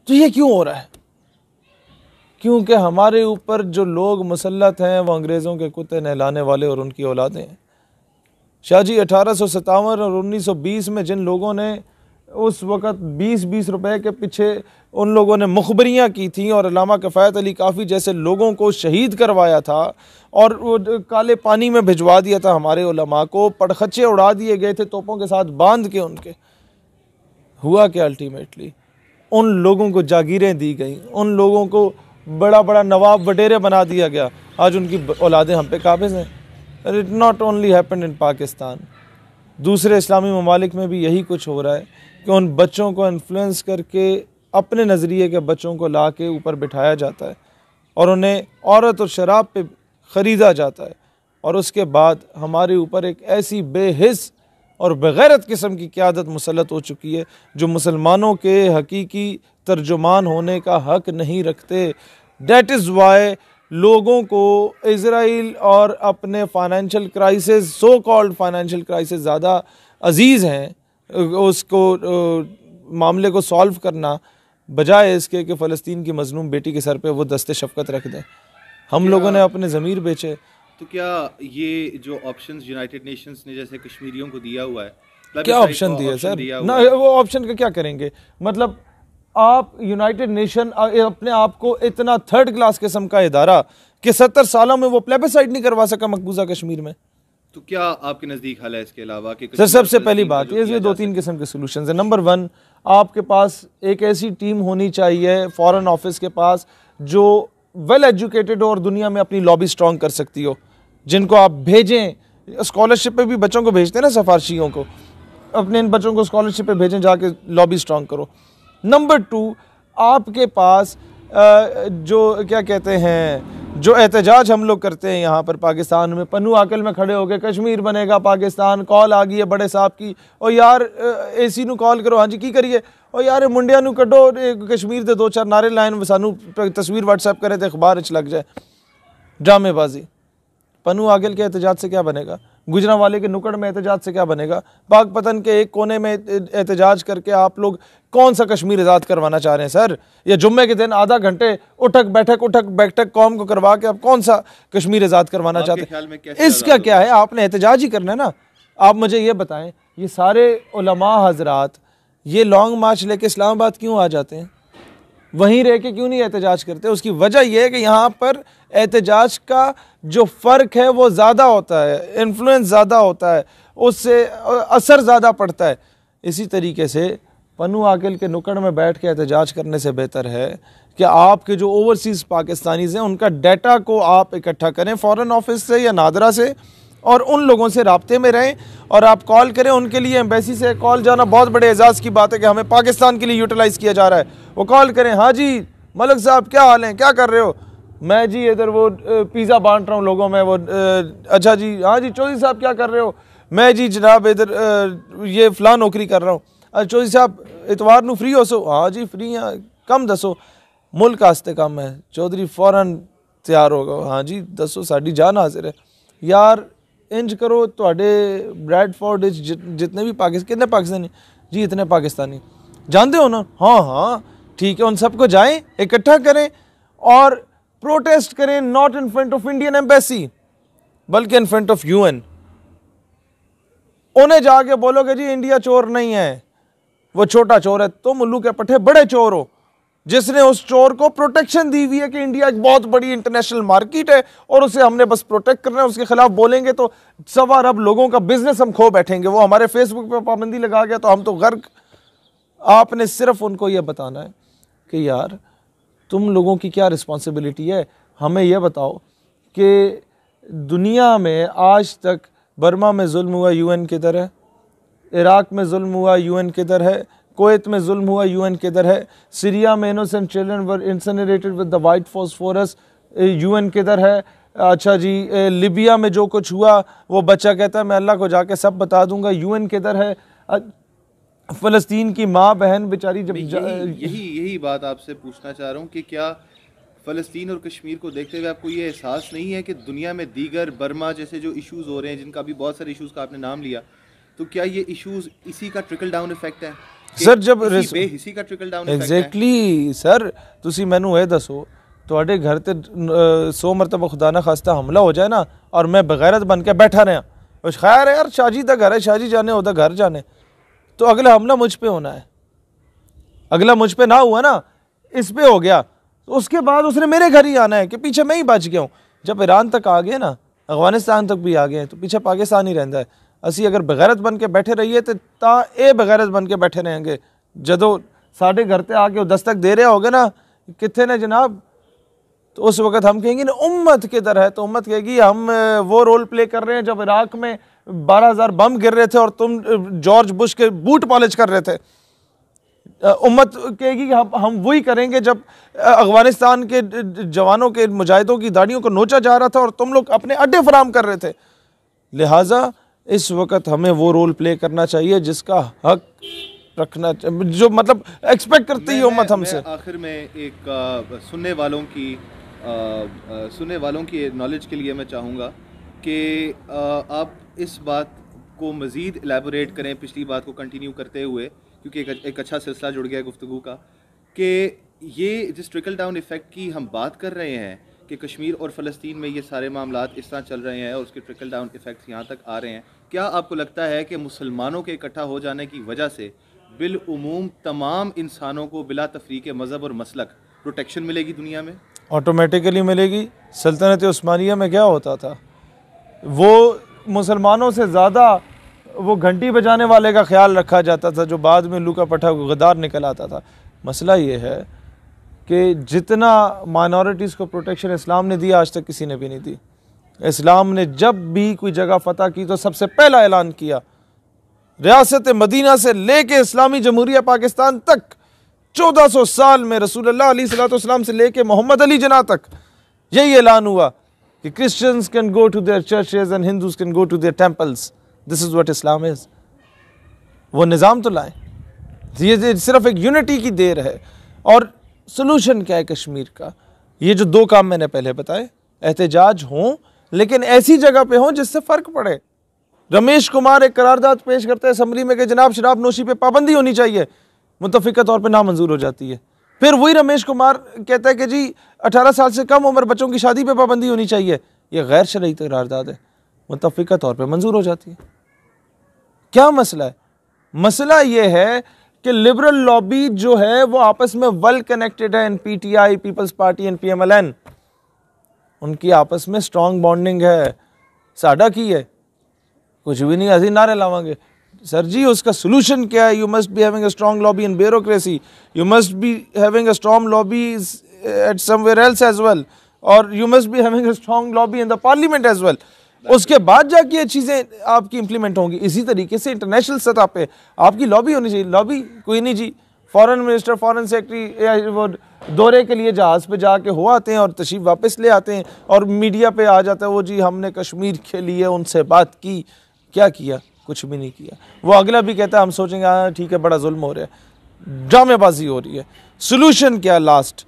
तो ये क्यों हो रहा है? क्योंकि हमारे ऊपर जो लोग मुसल्लत हैं वो अंग्रेज़ों के कुत्ते नहलाने वाले और उनकी औलादें हैं। शाहजी 1857 और 1920 में जिन लोगों ने उस वक़्त 20-20 रुपए के पीछे उन लोगों ने मुखबरियाँ की थी और अल्लामा किफ़ायत अली काफ़ी जैसे लोगों को शहीद करवाया था और वो काले पानी में भिजवा दिया था हमारे उलमा को, पड़खच्चे उड़ा दिए गए थे तोपों के साथ बांध के उनके। हुआ क्या अल्टीमेटली? उन लोगों को जागीरें दी गई, उन लोगों को बड़ा बड़ा नवाब वडेरे बना दिया गया। आज उनकी औलादें हम पे काबिज़ हैं। It not only happened in Pakistan, दूसरे इस्लामी ममालिक में भी यही कुछ हो रहा है कि उन बच्चों को इन्फ्लुएंस करके अपने नज़रिए के बच्चों को ला के ऊपर बिठाया जाता है और उन्हें औरत और शराब पे ख़रीदा जाता है और उसके बाद हमारे ऊपर एक ऐसी बेहिस और बग़ैरत किस्म की क़यादत मुसल्लत हो चुकी है जो मुसलमानों के हकीकी तर्जुमान होने का हक़ नहीं रखते। डेट इज़ वाई लोगों को इज़राइल और अपने financial crisis, so called financial crisis ज़्यादा अजीज़ हैं उसको मामले को सॉल्व करना, बजाय इसके कि फ़लस्तीन की मज़लूम बेटी के सर पे वो दस्ते शफ़क़त रख दें। हम लोगों ने अपने ज़मीर बेचे। तो क्या ये जो ऑप्शंस यूनाइटेड नेशंस ने जैसे कश्मीरियों को दिया हुआ है, क्या ऑप्शन दिया सर? ना वो ऑप्शन का क्या करेंगे? मतलब आप यूनाइटेड नेशन अपने आप को इतना थर्ड क्लास किस्म का इदारा कि 70 सालों में वो प्लेबिसाइड नहीं करवा सका मकबूजा कश्मीर में। तो क्या आपके नज़दीक हल है इसके अलावा कि सर सबसे पहली बात ये 2-3 किस्म के सोल्यूशन है। नंबर 1, आपके पास एक ऐसी टीम होनी चाहिए फॉरेन ऑफिस के पास जो वेल एजुकेटेड हो और दुनिया में अपनी लॉबी स्ट्रॉन्ग कर सकती हो, जिनको आप भेजें। स्कॉलरशिप पे भी बच्चों को भेजते हैं ना, सफारशियों को, अपने इन बच्चों को स्कॉलरशिप पे भेजें, जाके लॉबी स्ट्रॉन्ग करो। नंबर 2, आपके पास जो क्या कहते हैं, जो एहतजाज हम लोग करते हैं यहाँ पर पाकिस्तान में, पन्नू आकल में खड़े हो गए कश्मीर बनेगा पाकिस्तान, कॉल आ गई है बड़े साहब की, और यार AC नू कॉल करो, हाँ जी की करिए, और यार मुंडिया नू कड्डो कश्मीर दे 2-4 नारे लाइन सानू तस्वीर व्हाट्सएप करे तो अखबार च लग जाए। ड्रामेबाजी। पन्नू आकल के एहतजाज से क्या बनेगा? गुजरांवाले के नुक्कड़ में एहतजाज से क्या बनेगा? पाकपतन के एक कोने में एहतजाज करके आप लोग कौन सा कश्मीर आज़ाद करवाना चाह रहे हैं सर? या जुम्मे के दिन आधा घंटे उठक बैठक कौम को करवा के आप कौन सा कश्मीर आज़ाद करवाना चाहते हैं? इसका क्या है? आपने एहतजाज ही करना है ना। आप मुझे ये बताएं, ये सारे उलमा हजरात ये लॉन्ग मार्च लेके इस्लामाबाद क्यों आ जाते हैं? वहीं रह के क्यों नहीं एहतजाज करते? उसकी वजह यह है कि यहाँ पर एहतजाज का जो फ़र्क है वो ज़्यादा होता है, इन्फ्लुएंस ज़्यादा होता है, उससे असर ज़्यादा पड़ता है। इसी तरीके से पन्नू आकिल के नुक्कड़ में बैठ के एहतजाज करने से बेहतर है कि आपके जो ओवरसीज़ पाकिस्तानीज़ हैं उनका डाटा को आप इकट्ठा करें फ़ॉरेन ऑफिस से या नादरा से, और उन लोगों से राब्ते में रहें और आप कॉल करें उनके लिए। एम्बेसी से कॉल जाना बहुत बड़े एजाज़ की बात है कि हमें पाकिस्तान के लिए यूटिलाइज़ किया जा रहा है। वो कॉल करें, हाँ जी मलिक साहब क्या हाल है, क्या कर रहे हो? मैं जी इधर वो पिज़्ज़ा बांट रहा हूँ लोगों में। वो अच्छा जी, हाँ जी चौधरी साहब क्या कर रहे हो? मैं जी जनाब इधर ये फ़लाँ नौकरी कर रहा हूँ। अच्छा चौधरी साहब इतवार नू फ्री हो सो? हाँ जी फ्री हैं, कम दसो मुल्क आस्ते कम है। चौधरी फ़ौरन तैयार होगा, हाँ जी दसो साड़ी जान हाजिर है। यार इंज करो, थोड़े ब्रैडफोर्ड जितने भी कितने पाकिस्तानी जी, इतने पाकिस्तानी जानते हो ना? हाँ हाँ ठीक है, उन सबको जाएं, इकट्ठा करें और प्रोटेस्ट करें, not in front of Indian embassy बल्कि इन फ्रंट ऑफ UN। उन्हें जाके बोलोगे जी इंडिया चोर नहीं है, वो छोटा चोर है, तुम उल्लू के पट्टे बड़े चोर हो, जिसने उस चोर को प्रोटेक्शन दी हुई है कि इंडिया एक बहुत बड़ी इंटरनेशनल मार्केट है और उसे हमने बस प्रोटेक्ट करना है। उसके खिलाफ बोलेंगे तो 1.25 अरब लोगों का बिजनेस हम खो बैठेंगे। वो हमारे फेसबुक पे पाबंदी लगा गया तो हम तो गर्क। आपने सिर्फ उनको यह बताना है कि यार तुम लोगों की क्या रिस्पॉन्सिबिलिटी है। हमें यह बताओ कि दुनिया में आज तक बर्मा में जुल्म हुआ, UN किधर है? इराक में जुल्म हुआ, UN किधर है? कुवैत में जुल्म हुआ, UN किधर है? सीरिया में innocent children were incinerated with the white phosphorus, UN किधर है? अच्छा जी लिबिया में जो कुछ हुआ वो बच्चा कहता है मैं अल्लाह को जाके सब बता दूंगा, UN किधर है? फ़लस्तीन की माँ बहन बेचारी जब यही बात आपसे पूछना चाह रहा हूँ कि क्या फ़लस्तीन और कश्मीर को देखते हुए आपको ये एहसास नहीं है कि दुनिया में दीगर बर्मा जैसे जो इश्यूज़ हो रहे हैं, जिनका भी बहुत सारे इश्यूज़ का आपने नाम लिया, तो क्या ये इश्यूज़ इसी का ट्रिकल डाउन इफेक्ट है? सर जब बेहिसी का trickle down effect exactly sir तुसी मैनू ये दसो ਤੁਹਾਡੇ घर ते 100 मरतबा खुदा ना खास्ता हमला हो जाए ना और मैं बगैरत बन के बैठा रहा उस खैर है यार शाहजी का घर है शाहजी जाने होता घर जाने तो अगला हमला मुझ पे होना है अगला मुझ पे ना हुआ ना इस पे हो गया तो उसके बाद उसने मेरे घर ही आना है कि पीछे मैं ही बच गया हूँ जब ईरान तक आ गए ना अफगानिस्तान तक भी आ गए तो पीछे पाकिस्तान ही रहता है असी अगर बगैरत बन के बैठे रहिए तो ता ए बगैरत बन के बैठे रहेंगे जदों साढ़े घर पे आके दस्तक दे रहे होगे ना कितने ने जनाब तो उस वक्त हम कहेंगे ना उम्मत किधर है तो उम्मत कहेगी हम वो रोल प्ले कर रहे हैं जब इराक में 12,000 बम गिर रहे थे और तुम जॉर्ज बुश के बूट पॉलिश कर रहे थे उम्मत कहेगी कि हम वही करेंगे जब अफगानिस्तान के जवानों के मुजाहिदों की दाढ़ियों को नोचा जा रहा था और तुम लोग अपने अड्डे फराम कर रहे थे लिहाजा इस वक्त हमें वो रोल प्ले करना चाहिए जिसका हक रखना जो मतलब एक्सपेक्ट करती है उम्मत हमसे। आखिर में एक सुनने वालों की नॉलेज के लिए मैं चाहूँगा कि आप इस बात को मज़ीद एलैबोरेट करें पिछली बात को कंटिन्यू करते हुए क्योंकि एक अच्छा सिलसिला जुड़ गया है गुफ्तगू का कि ये जिस ट्रिकल डाउन इफ़ेक्ट की हम बात कर रहे हैं कि कश्मीर और फ़लस्तीन में ये सारे मामलात इस तरह चल रहे हैं और उसके ट्रिकल डाउन इफ़ेक्ट्स यहाँ तक आ रहे हैं क्या आपको लगता है कि मुसलमानों के इकट्ठा हो जाने की वजह से बिल उमूम तमाम इंसानों को बिला तफरीक मज़हब और मसलक प्रोटेक्शन मिलेगी दुनिया में ऑटोमेटिकली मिलेगी। सल्तनत उस्मानिया में क्या होता था वो मुसलमानों से ज़्यादा वो घंटी बजाने वाले का ख्याल रखा जाता था जो बाद में लूका पठा गद्दार निकल आता था। मसला ये है कि जितना माइनॉरिटीज़ को प्रोटेक्शन इस्लाम ने दिया आज तक किसी ने भी नहीं दी। इस्लाम ने जब भी कोई जगह फतह की तो सबसे पहला ऐलान किया रियासत मदीना से लेके इस्लामी जमहूरिया पाकिस्तान तक 1400 साल में रसूलुल्लाह अलैहिस्सलाम से लेके मोहम्मद अली जना तक यही ऐलान हुआ कि Christians can go to their churches and Hindus can go to their temples. This is what Islam is. वो निज़ाम तो लाए, ये सिर्फ एक यूनिटी की देर है। और सोल्यूशन क्या है कश्मीर का? ये जो दो काम मैंने पहले बताए, एहतजाज हों लेकिन ऐसी जगह पे हों जिससे फ़र्क पड़े। रमेश कुमार एक करारदाद पेश करते हैं असम्बली में कि जनाब शराब नोशी पे पाबंदी होनी चाहिए, मुतफ़िक़ा तौर पे नामंजूर हो जाती है। फिर वही रमेश कुमार कहता है कि जी 18 साल से कम उम्र बच्चों की शादी पे पाबंदी होनी चाहिए, ये गैर शरई करारदाद है, मुतफ़िक़ा तौर पे मंजूर हो जाती है। क्या मसला है? मसला ये है कि लिबरल लॉबी जो है वो आपस में वेल कनेक्टेड है। NPTI, Peoples Party and PMLN, उनकी आपस में स्ट्रॉन्ग बॉन्डिंग है। साडा की है कुछ भी नहीं, अजी नारे लावांगे। सर जी उसका सोल्यूशन क्या है? You must be having a strong lobby in bureaucracy, you must be having a strong lobby at somewhere else as well, और you must be having a strong lobby in the parliament as well. उसके बाद जाके ये चीज़ें आपकी implement होंगी। इसी तरीके से इंटरनेशनल सतह पे आपकी लॉबी होनी चाहिए। लॉबी कोई नहीं जी, फॉरेन मिनिस्टर, फॉरेन सेक्रेटरी वो दौरे के लिए जहाज़ पे जाके हो आते हैं और तशरीफ वापस ले आते हैं और मीडिया पे आ जाता है वो जी हमने कश्मीर के लिए उनसे बात की। क्या किया? कुछ भी नहीं किया। वो अगला भी कहता है हम सोचेंगे हाँ ठीक है बड़ा जुल्म हो रहा है, ड्रामेबाजी हो रही है। सोल्यूशन क्या? Last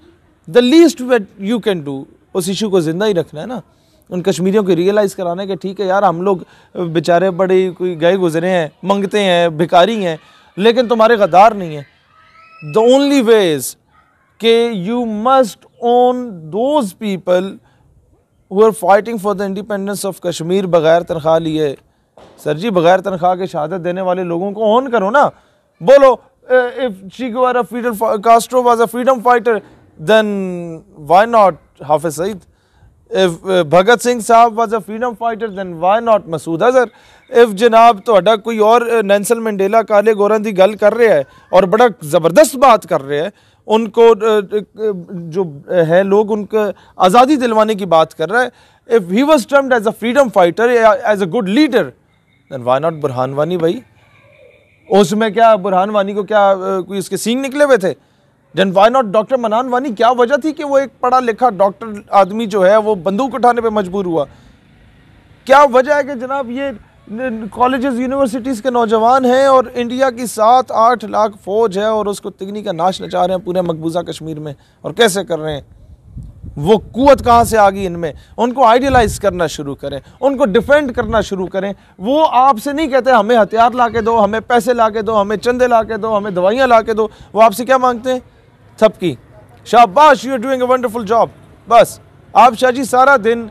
the least that you can do, उस इशू को जिंदा ही रखना है ना, उन कश्मीरियों को रियलाइज़ कराने के ठीक है यार हम लोग बेचारे बड़े कोई गए गुजरे हैं, मंगते हैं, भिखारी हैं, लेकिन तुम्हारे गद्दार नहीं है। द ओनली वे इज कि you must own those people who are fighting for the independence of Kashmir बगैर तनख्वाह लिए। सर जी बगैर तनख्वाह के शहादत देने वाले लोगों को ऑन करो ना। बोलो if Che Guevara Fidel Castro was a freedom fighter then why not Hafiz Saeed? If Bhagat Singh sahab was a freedom fighter then why not Masood Azhar? if जनाब तो कोई और नेल्सन मंडेला काले गोरन की गल कर रहे हैं और बड़ा ज़बरदस्त बात कर रहे हैं, उनको जो है लोग उनको आज़ादी दिलवाने की बात कर रहा है, if he was termed as a freedom fighter as a good leader then why not Burhan Wani? भाई उसमें क्या बुरहान वानी को क्या कोई उसके सींग निकले हुए थे? देन व्हाई नॉट डॉक्टर मनान वानी? क्या वजह थी कि वो एक पढ़ा लिखा डॉक्टर आदमी जो है वो बंदूक उठाने पे मजबूर हुआ? क्या वजह है कि जनाब ये कॉलेजेस यूनिवर्सिटीज़ के नौजवान हैं और इंडिया की 7-8 लाख फौज है और उसको तिगनी का नाश नचा रहे हैं पूरे मकबूजा कश्मीर में, और कैसे कर रहे हैं? वो कुव्वत कहाँ से आ गई इनमें, उनको आइडियलाइज करना शुरू करें, उनको डिफेंड करना शुरू करें। वो आपसे नहीं कहते हमें हथियार ला के दो, हमें पैसे ला के दो, हमें चंदे ला के दो, हमें दवाइयाँ ला के दो। वो आपसे क्या मांगते हैं? सबकी शाबाश, you are doing a wonderful job. बस आप शाह जी सारा दिन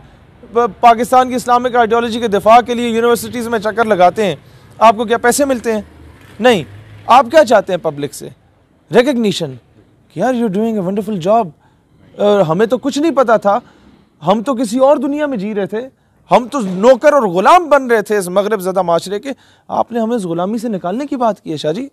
पाकिस्तान की इस्लामिक आइडियोलॉजी के दिफा के लिए यूनिवर्सिटीज़ में चक्कर लगाते हैं, आपको क्या पैसे मिलते हैं? नहीं। आप क्या चाहते हैं पब्लिक से? रिकग्निशन कि यार you doing a wonderful job. हमें तो कुछ नहीं पता था, हम तो किसी और दुनिया में जी रहे थे, हम तो नौकर और ग़ुलाम बन रहे थे इस मगरब ज़दा माशरे के। आपने हमें इस ग़ुलामी से निकालने की बात की है शाह जी।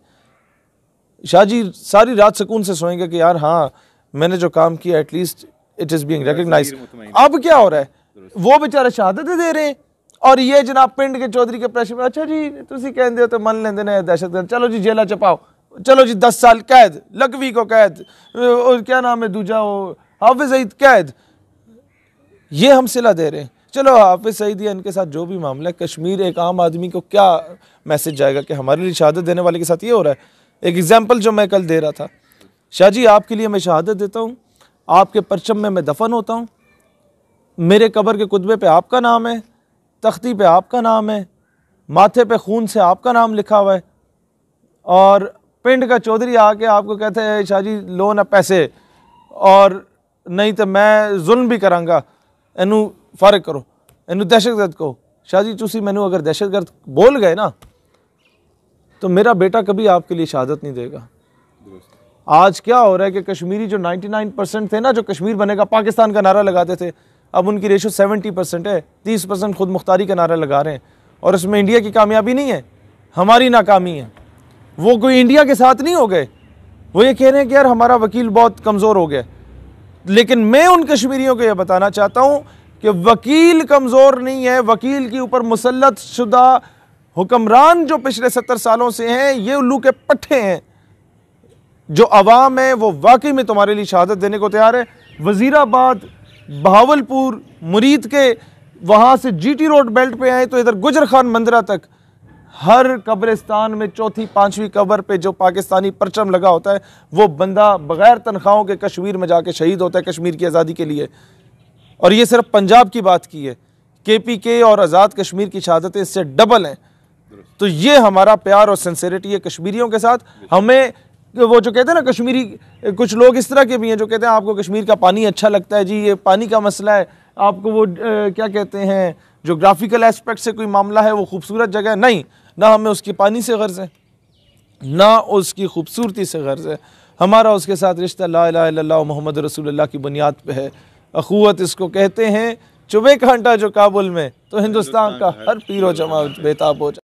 शाह जी सारी रात सुकून से सोएंगे कि यार हाँ मैंने जो काम किया at least it is being recognised. अब क्या हो रहा है? वो बेचारे शहादतें दे रहे हैं और ये जनाब पिंड के चौधरी के प्रेशर में, अच्छा जी तुसी कहते हो तो मन लेंदे ने दहशतगर्द, चलो जी जेला चपाओ, चलो जी 10 साल कैद, लकवी को कैद, और क्या नाम है दूजा वो हाफिज सईद कैद। ये हम सिला दे रहे हैं। चलो हाफिज सईद या इनके साथ जो भी मामला है, कश्मीर एक आम आदमी को क्या मैसेज जाएगा कि हमारे लिए शहादत देने वाले के साथ ये हो रहा है। एक एग्जाम्पल जो मैं कल दे रहा था, शाह जी आपके लिए मैं शहादत देता हूँ, आपके परचम में मैं दफन होता हूँ, मेरे कब्र के कुतबे पे आपका नाम है, तख्ती पे आपका नाम है, माथे पे खून से आपका नाम लिखा हुआ है, और पिंड का चौधरी आके आपको कहते हैं शाह जी लो ना पैसे और नहीं तो मैं जुल्म भी करांगा, इनू फारिग करो, इनू दहशतगर्द कहो। शाह जी तुसी मैनू अगर दहशतगर्द बोल गए ना तो मेरा बेटा कभी आपके लिए शहादत नहीं देगा। आज क्या हो रहा है कि कश्मीरी जो 99% थे ना, जो कश्मीर बनेगा पाकिस्तान का नारा लगाते थे, अब उनकी रेशो 70% है, 30% खुद मुख्तारी का नारा लगा रहे हैं। और इसमें इंडिया की कामयाबी नहीं है, हमारी नाकामी है। वो कोई इंडिया के साथ नहीं हो गए, वो ये कह रहे हैं कि यार हमारा वकील बहुत कमज़ोर हो गया। लेकिन मैं उन कश्मीरियों को यह बताना चाहता हूँ कि वकील कमज़ोर नहीं है, वकील के ऊपर मुसल्लत शुदा हुक्मरान जो पिछले 70 सालों से हैं, ये उल्लू के पट्टे हैं। जो अवाम है वो वाकई में तुम्हारे लिए शहादत देने को तैयार है। वजीराबाद, बहावलपुर, मुरीद के वहाँ से GT रोड बेल्ट पे आए तो इधर गुजर खान मंदिरा तक, हर कब्रिस्तान में चौथी पांचवी कब्र पे जो पाकिस्तानी परचम लगा होता है वो बंदा बगैर तनख्वाहों के कश्मीर में जाके शहीद होता है कश्मीर की आज़ादी के लिए। और ये सिर्फ पंजाब की बात की है, KPK और आज़ाद कश्मीर की शहादतें इससे डबल हैं। तो ये हमारा प्यार और सिंसेरिटी है कश्मीरियों के साथ। हमें वो जो कहते हैं ना कश्मीरी, कुछ लोग इस तरह के भी हैं जो कहते हैं आपको कश्मीर का पानी अच्छा लगता है जी, ये पानी का मसला है, आपको वो क्या कहते हैं जोग्राफिकल एस्पेक्ट से कोई मामला है, वो खूबसूरत जगह है। नहीं, ना हमें उसकी पानी से गर्ज है, ना उसकी खूबसूरती से गर्ज है। हमारा उसके साथ रिश्ता ला इलाहा इल्लल्लाह मुहम्मद रसूलुल्लाह की बुनियाद पे है। अखुवत इसको कहते हैं, चुबे कांटा जो काबुल में, तो हिंदुस्तान का हर पीरो जमा बेताब हो जाए।